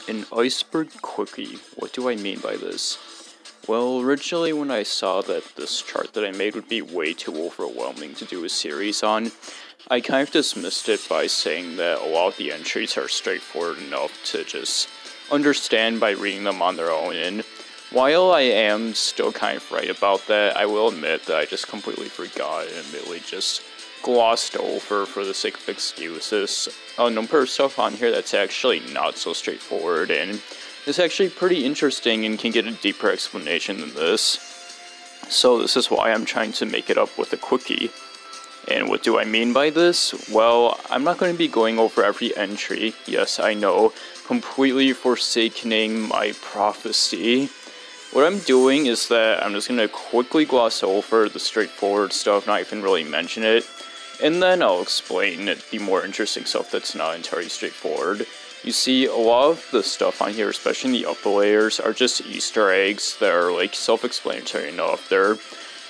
An Iceberg Quickie. What do I mean by this? Well, originally when I saw that this chart that I made would be way too overwhelming to do a series on, I kind of dismissed it by saying that a lot of the entries are straightforward enough to just understand by reading them on their own, and while I am still kind of right about that, I will admit that I just completely forgot and admittedly just glossed over for the sake of excuses a number of stuff on here that's actually not so straightforward and is actually pretty interesting and can get a deeper explanation than this. So this is why I'm trying to make it up with a quickie. And what do I mean by this? Well, I'm not going to be going over every entry. Yes, I know, completely forsaking my prophecy. What I'm doing is that I'm just going to quickly gloss over the straightforward stuff, not even really mention it, and then I'll explain the more interesting stuff that's not entirely straightforward. You see, a lot of the stuff on here, especially in the upper layers, are just Easter eggs that are like self-explanatory enough. They're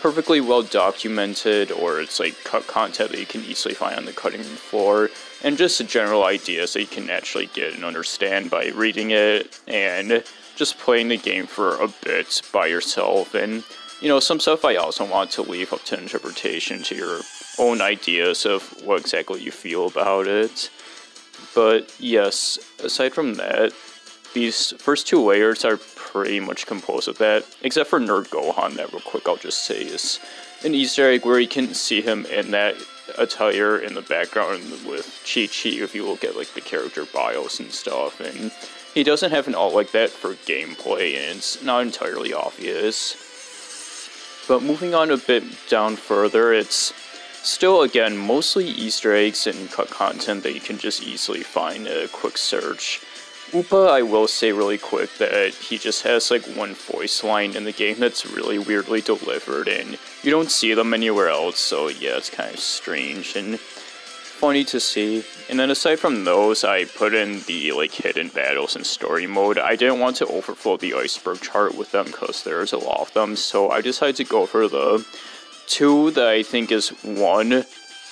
perfectly well documented, or it's like cut content that you can easily find on the cutting room floor, and just general ideas that you can actually get and understand by reading it and just playing the game for a bit by yourself. And you know, some stuff I also want to leave up to interpretation, to your own ideas of what exactly you feel about it. But yes, aside from that, these first two layers are pretty much composed of that, except for Nerd Gohan. That real quick I'll just say is an Easter egg where you can see him in that attire in the background with Chi-Chi if you look at like the character bios and stuff, and he doesn't have an alt like that for gameplay, and it's not entirely obvious. But moving on a bit down further, it's still, again, mostly Easter eggs and cut content that you can just easily find a quick search. Upa, I will say really quick that he just has like one voice line in the game that's really weirdly delivered, and you don't see them anywhere else, so yeah, it's kind of strange and funny to see. And then aside from those, I put in the like hidden battles and story mode. I didn't want to overflow the Iceberg chart with them because there's a lot of them, so I decided to go for the two that I think is one,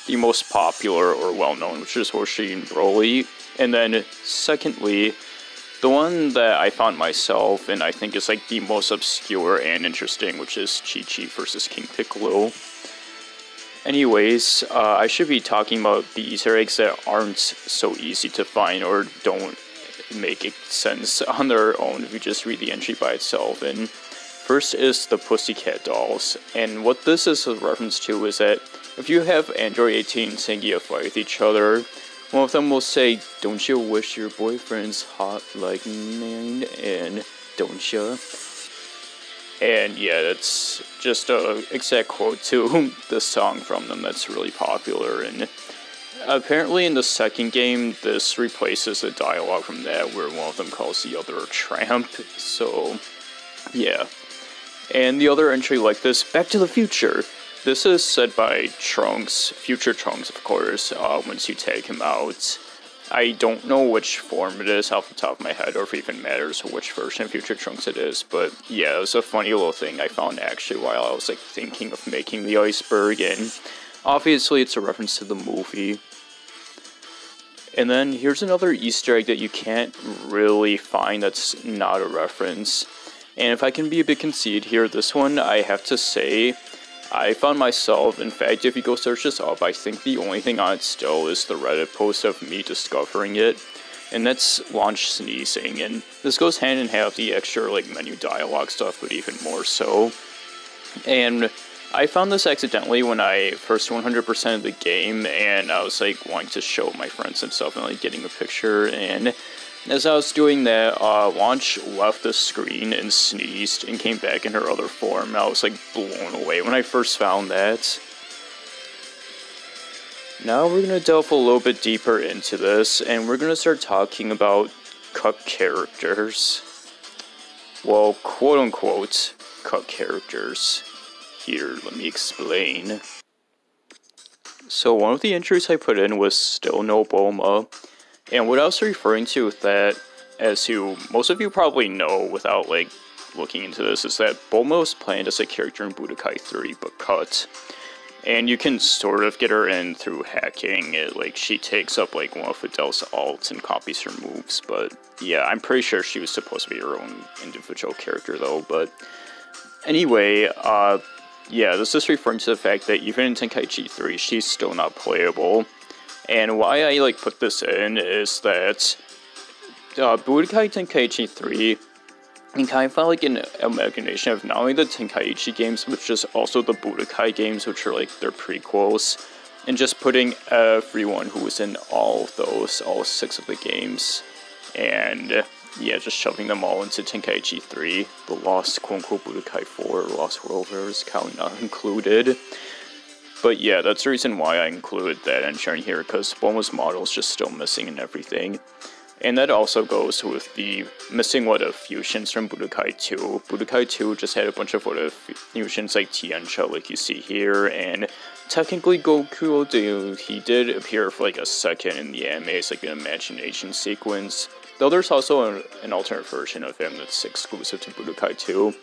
the most popular or well-known, which is Hoshi and Broly, and then secondly, the one that I found myself and I think is like the most obscure and interesting, which is Chi-Chi versus King Piccolo. Anyways, I should be talking about the Easter eggs that aren't so easy to find or don't make sense on their own if you just read the entry by itself. And first is the Pussycat Dolls, and what this is a reference to is that if you have Android 18 and Sangia fight with each other, one of them will say, "Don't you wish your boyfriend's hot like mine?" and "Don't ya?" And yeah, that's just a exact quote to the song from them that's really popular, and apparently in the second game, this replaces the dialogue from that where one of them calls the other a tramp, so yeah. And the other entry like this, Back to the Future. This is said by Trunks, future Trunks of course, once you take him out. I don't know which form it is off the top of my head, or if it even matters which version of Future Trunks it is, but yeah, it was a funny little thing I found actually while I was like thinking of making the Iceberg, and obviously it's a reference to the movie. And then here's another Easter egg that you can't really find that's not a reference. And if I can be a bit conceited here, this one I have to say, I found myself, in fact, if you go search this up, I think the only thing on it still is the Reddit post of me discovering it, and that's launch sneezing, and this goes hand in hand with the extra like menu dialogue stuff, but even more so. And I found this accidentally when I first 100% of the game, and I was like wanting to show my friends and stuff and like getting a picture, and as I was doing that, Launch left the screen and sneezed and came back in her other form, and I was like blown away when I first found that. Now we're going to delve a little bit deeper into this, and we're going to start talking about cut characters. Well, quote-unquote cut characters. Here, let me explain. So one of the entries I put in was Still No Bulma. And what I was referring to with that, as most of you probably know without like looking into this, is that Bulma was planned as a character in Budokai 3, but cut. And you can sort of get her in through hacking. Like, she takes up, like, one of Fidel's alts and copies her moves. But, yeah, I'm pretty sure she was supposed to be her own individual character, though. But, anyway, yeah, this is referring to the fact that even in Tenkaichi 3, she's still not playable. And why I, like, put this in is that Budokai Tenkaichi 3, and kind of felt like an amalgamation of not only the Tenkaichi games, but just also the Budokai games, which are like their prequels, and just putting everyone who was in all of those, all 6 of the games, and yeah, just shoving them all into Tenkaichi 3, the Lost quote-unquote Budokai 4, Lost World is kind of not included. But yeah, that's the reason why I included that entry here, because Bulma's model is just still missing and everything. And that also goes with the missing what-if fusions from Budokai 2. Budokai 2 just had a bunch of what-if fusions like Tiancha, like you see here, and technically Goku, he did appear for like a second in the anime as like an imagination sequence. Though there's also an alternate version of him that's exclusive to Budokai 2.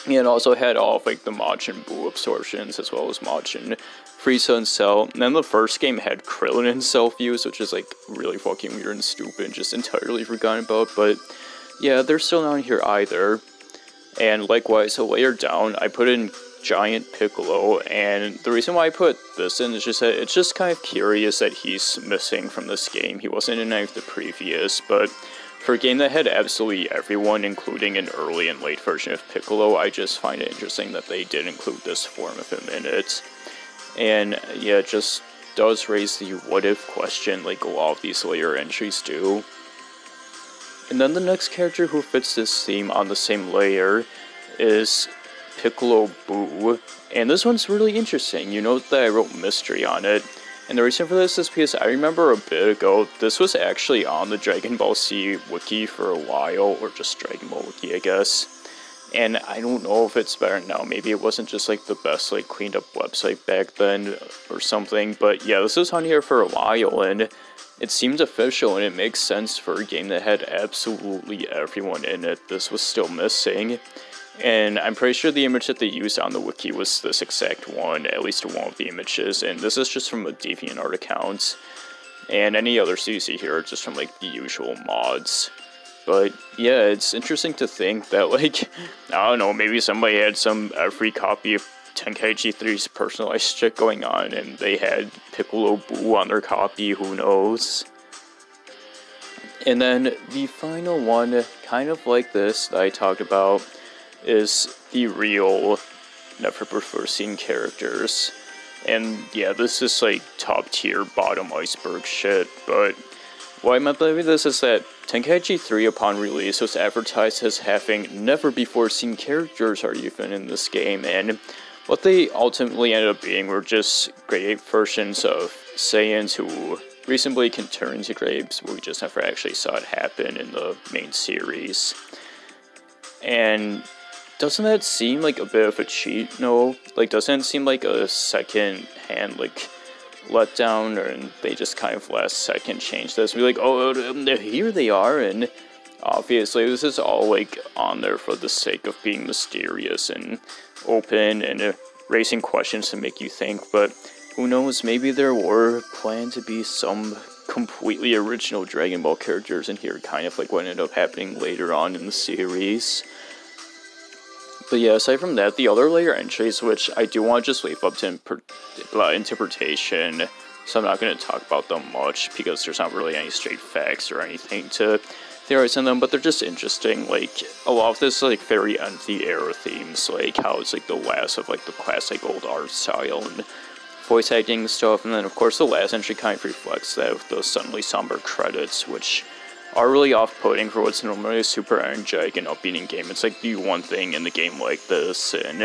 And also had all of like the Majin Buu absorptions, as well as Majin Frieza and Cell. And then the first game had Krillin and Cell views, which is like really fucking weird and stupid, just entirely forgotten about. But yeah, they're still not here either. And likewise, a layer down, I put in Giant Piccolo, and the reason why I put this in is just that it's just kind of curious that he's missing from this game. He wasn't in any of the previous, but for a game that had absolutely everyone, including an early and late version of Piccolo, I just find it interesting that they did include this form of him in it. And yeah, it just does raise the what-if question, like a lot of these later entries do. And then the next character who fits this theme on the same layer is Piccolo Buu. And this one's really interesting. You note that I wrote mystery on it. And the reason for this is because I remember a bit ago, this was actually on the Dragon Ball Z wiki for a while, or just Dragon Ball wiki, I guess. And I don't know if it's better now. Maybe it wasn't just like the best like cleaned up website back then or something. But yeah, this was on here for a while, and it seemed official, and it makes sense for a game that had absolutely everyone in it. This was still missing. And I'm pretty sure the image that they used on the wiki was this exact one, at least one of the images, and this is just from a DeviantArt account. And any others you see here are just from, like, the usual mods. But, yeah, it's interesting to think that, like, I don't know, maybe somebody had some free copy of Tenkaichi 3's personalized shit going on, and they had Piccolo Buu on their copy, who knows? And then the final one, kind of like this, that I talked about, is the real never before seen characters. And yeah, this is like top tier bottom iceberg shit, but what I meant by this is that Tenkaichi 3 upon release was advertised as having never before seen characters are even in this game, and what they ultimately ended up being were just great versions of Saiyans who reasonably can turn into Grapes, but we just never actually saw it happen in the main series. And doesn't that seem like a bit of a cheat? No? Like, doesn't it seem like a second-hand, like, letdown, or they just kind of last second changed this? Be like, oh, here they are, and obviously this is all, like, on there for the sake of being mysterious and open and raising questions to make you think, but who knows, maybe there were planned to be some completely original Dragon Ball characters in here, kind of like what ended up happening later on in the series. But yeah, aside from that, the other layer entries, which I do want to just leave up to interpretation, so I'm not going to talk about them much, because there's not really any straight facts or anything to theorize on them, but they're just interesting. Like, a lot of this, like, very end-of-the-era themes, like how it's, like, the last of, like, the classic old art style and voice acting and stuff, and then, of course, the last entry kind of reflects that with those suddenly somber credits, which are really off-putting for what's normally a super energetic and upbeat game. It's like the one thing in the game like this, and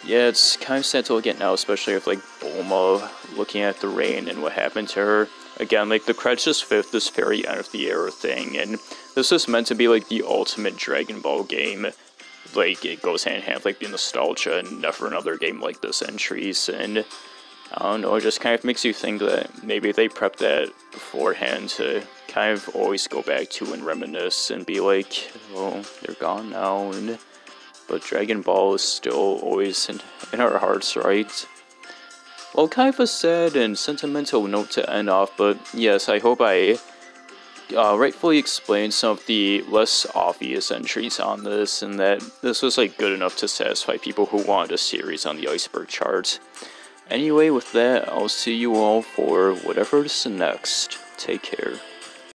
yeah, it's kind of sad to look at now, especially with like Bulma looking at the rain and what happened to her. Again, like the credits just fit this very end-of-the-era thing, and this is meant to be like the ultimate Dragon Ball game. Like, it goes hand-in-hand with like the nostalgia and never another game like this entries, and I don't know, it just kind of makes you think that maybe they prepped that beforehand to kind of always go back to and reminisce and be like, oh, they're gone now, but Dragon Ball is still always in our hearts, right? Well, kind of a sad and sentimental note to end off, but yes, I hope I rightfully explained some of the less obvious entries on this, and that this was like good enough to satisfy people who wanted a series on the Iceberg chart. Anyway, with that, I'll see you all for whatever's next. Take care.